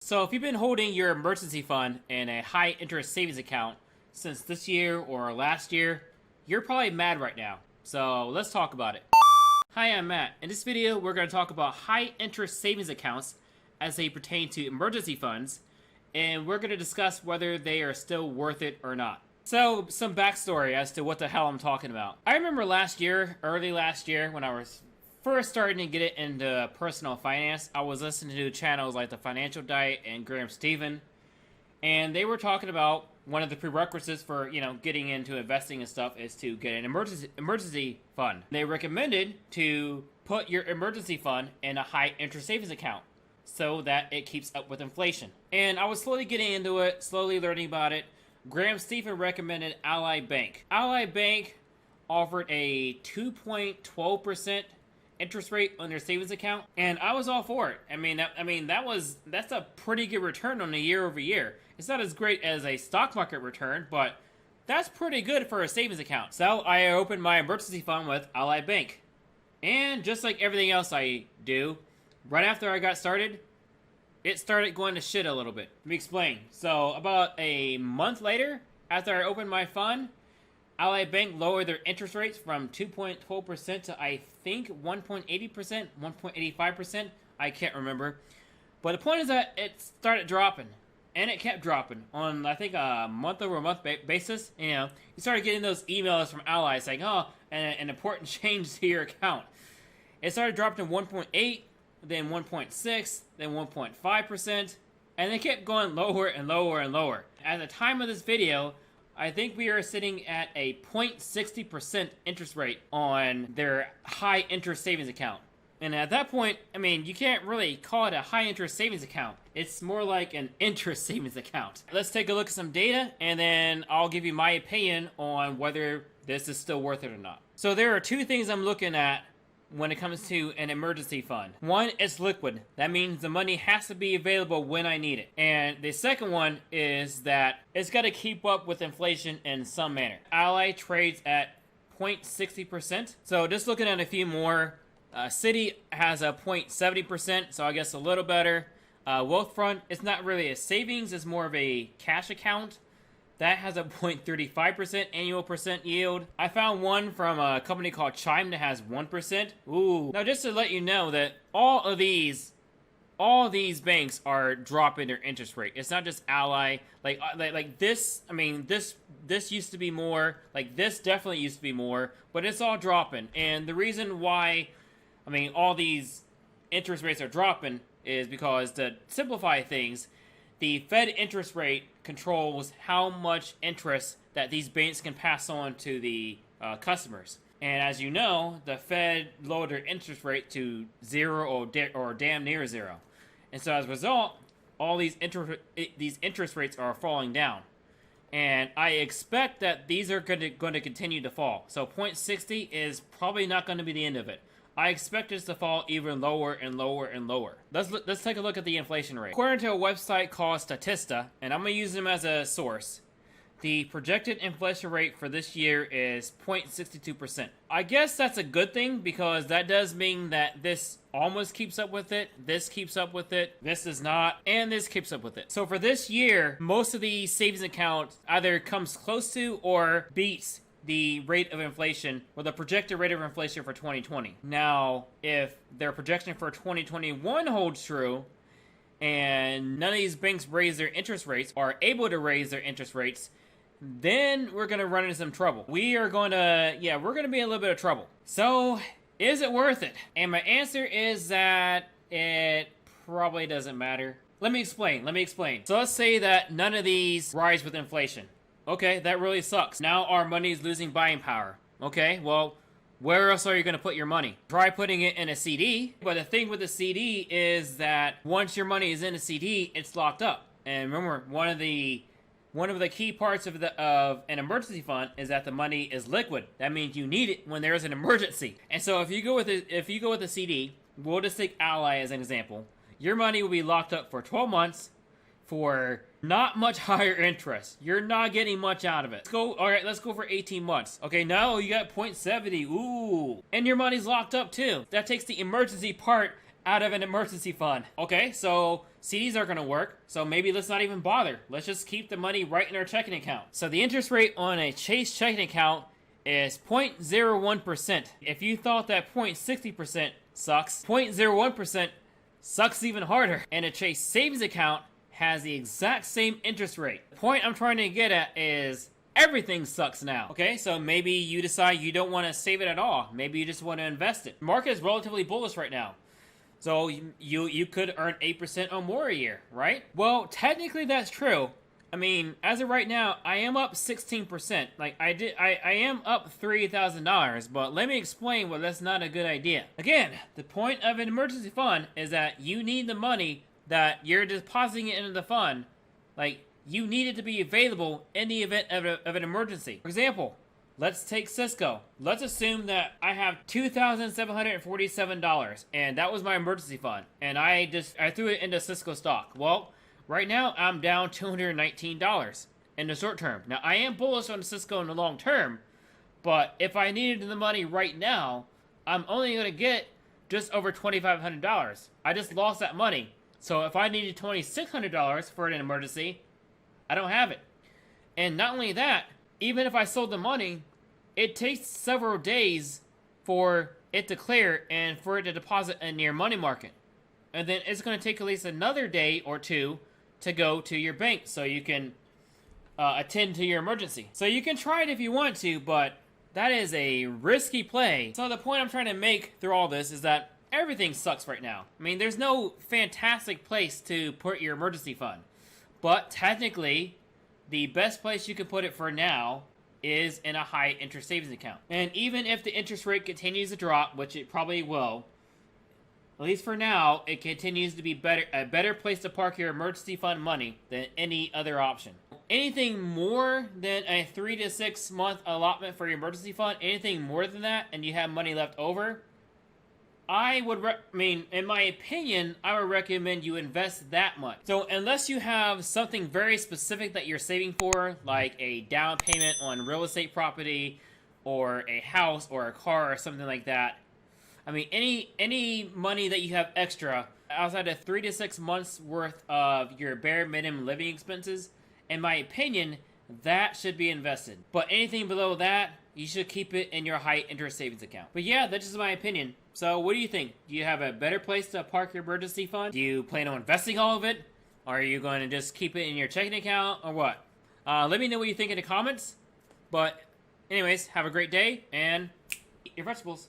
So if you've been holding your emergency fund in a high interest savings account since this year or last year, you're probably mad right now. So let's talk about it. Hi, I'm Matt. In this video, we're going to talk about high interest savings accounts as they pertain to emergency funds, and we're going to discuss whether they are still worth it or not. So, some backstory as to what the hell I'm talking about. I remember early last year, when I was first starting to get it into personal finance, I was listening to channels like The Financial Diet and Graham Stephan, and they were talking about one of the prerequisites for, getting into investing and stuff is to get an emergency fund. They recommended to put your emergency fund in a high interest savings account so that it keeps up with inflation. And I was slowly getting into it, slowly learning about it. Graham Stephan recommended Ally Bank. Ally Bank offered a 2.12% interest rate on their savings account, and I was all for it. That's a pretty good return on a year over year. It's not as great as a stock market return, but that's pretty good for a savings account. So I opened my emergency fund with Ally Bank. And just like everything else I do, right after I got started, it started going to shit a little bit. Let me explain. So about a month later, after I opened my fund, Ally Bank lowered their interest rates from 2.12% to I think 1.80%, 1.85%. I can't remember. But the point is that it started dropping. And it kept dropping on, I think, a month-over-month basis. You started getting those emails from Ally saying, an important change to your account. It started dropping to 1.8, then 1.6, then 1.5%, and they kept going lower and lower and lower. At the time of this video, I think we are sitting at a 0.60% interest rate on their high interest savings account. And at that point, you can't really call it a high interest savings account. It's more like an interest savings account. Let's take a look at some data, and then I'll give you my opinion on whether this is still worth it or not. So there are two things I'm looking at when it comes to an emergency fund. One, it's liquid. That means the money has to be available when I need it. And the second one is that it's got to keep up with inflation in some manner. Ally trades at 0.60%. So just looking at a few more, Citi has a 0.70%, so I guess a little better. Wealthfront, it's not really a savings, it's more of a cash account. That has a 0.35% annual percent yield. I found one from a company called Chime that has 1%. Ooh. Now, just to let you know that all these banks are dropping their interest rate. It's not just Ally. Like this, this used to be more. Like, this definitely used to be more, but it's all dropping. And the reason why, all these interest rates are dropping is because, to simplify things, the Fed interest rate controls how much interest that these banks can pass on to the customers. And as you know, the Fed lowered their interest rate to zero or damn near zero. And so as a result, all these interest rates are falling down. And I expect that these are going to continue to fall. So 0.60 is probably not going to be the end of it. I expect this to fall even lower and lower and lower. Let's take a look at the inflation rate. According to a website called Statista, and I'm going to use them as a source, the projected inflation rate for this year is 0.62%. I guess that's a good thing, because that does mean that this almost keeps up with it, this keeps up with it, this does not, and this keeps up with it. So for this year, most of the savings accounts either comes close to or beats the rate of inflation, or the projected rate of inflation for 2020. Now, if their projection for 2021 holds true, and none of these banks raise their interest rates, or are able to raise their interest rates, then we're going to run into some trouble. We're going to be in a little bit of trouble. So, is it worth it? And my answer is that it probably doesn't matter. Let me explain. So let's say that none of these rise with inflation. Okay, that really sucks. Now our money is losing buying power. Okay, well, where else are you going to put your money? Try putting it in a CD. But the thing with the CD is that once your money is in a CD, it's locked up. And remember, one of the key parts of an emergency fund is that the money is liquid. That means you need it when there is an emergency. And so if you go with a CD, we'll just take Ally as an example. Your money will be locked up for 12 months for not much higher interest. You're not getting much out of it. Let's go for 18 months. Okay, now you got 0.70. Ooh. And your money's locked up too. That takes the emergency part out of an emergency fund. Okay, so CDs aren't going to work, so maybe let's not even bother. Let's just keep the money right in our checking account. So the interest rate on a Chase checking account is 0.01%. If you thought that 0.60% sucks, 0.01% sucks even harder. And a Chase savings account has the exact same interest rate. The point I'm trying to get at is everything sucks now. Okay, so maybe you decide you don't want to save it at all. Maybe you just want to invest it. The market is relatively bullish right now. So you could earn 8% or more a year, right? Well, technically that's true. I mean, as of right now, I am up 16%. Like I am up $3,000, but let me explain why that's not a good idea. Again, the point of an emergency fund is that you need the money that you're depositing it into the fund. Like, you need it to be available in the event of an emergency. For example, let's take Cisco. Let's assume that I have $2,747, and that was my emergency fund, and I threw it into Cisco stock. Well, right now I'm down $219 in the short term. Now I am bullish on Cisco in the long term, but if I needed the money right now, I'm only going to get just over $2,500. I just lost that money. So if I needed $2,600 for an emergency, I don't have it. And not only that, even if I sold the money, it takes several days for it to clear and for it to deposit in your money market. And then it's going to take at least another day or two to go to your bank so you can attend to your emergency. So you can try it if you want to, but that is a risky play. So the point I'm trying to make through all this is that everything sucks right now. I mean, there's no fantastic place to put your emergency fund. But technically, the best place you can put it for now is in a high interest savings account. And even if the interest rate continues to drop, which it probably will, at least for now, it continues to be a better place to park your emergency fund money than any other option. Anything more than a 3 to 6 month allotment for your emergency fund, anything more than that, and you have money left over, in my opinion, I would recommend you invest that much. So unless you have something very specific that you're saving for, like a down payment on real estate property, or a house, or a car, or something like that, I mean, any money that you have extra, outside of 3 to 6 months worth of your bare minimum living expenses, in my opinion, that should be invested. But anything below that, you should keep it in your high interest savings account. But yeah, that's just my opinion. So what do you think? Do you have a better place to park your emergency fund? Do you plan on investing all of it? Or are you going to just keep it in your checking account, or what? Let me know what you think in the comments. But anyways, have a great day, and eat your vegetables.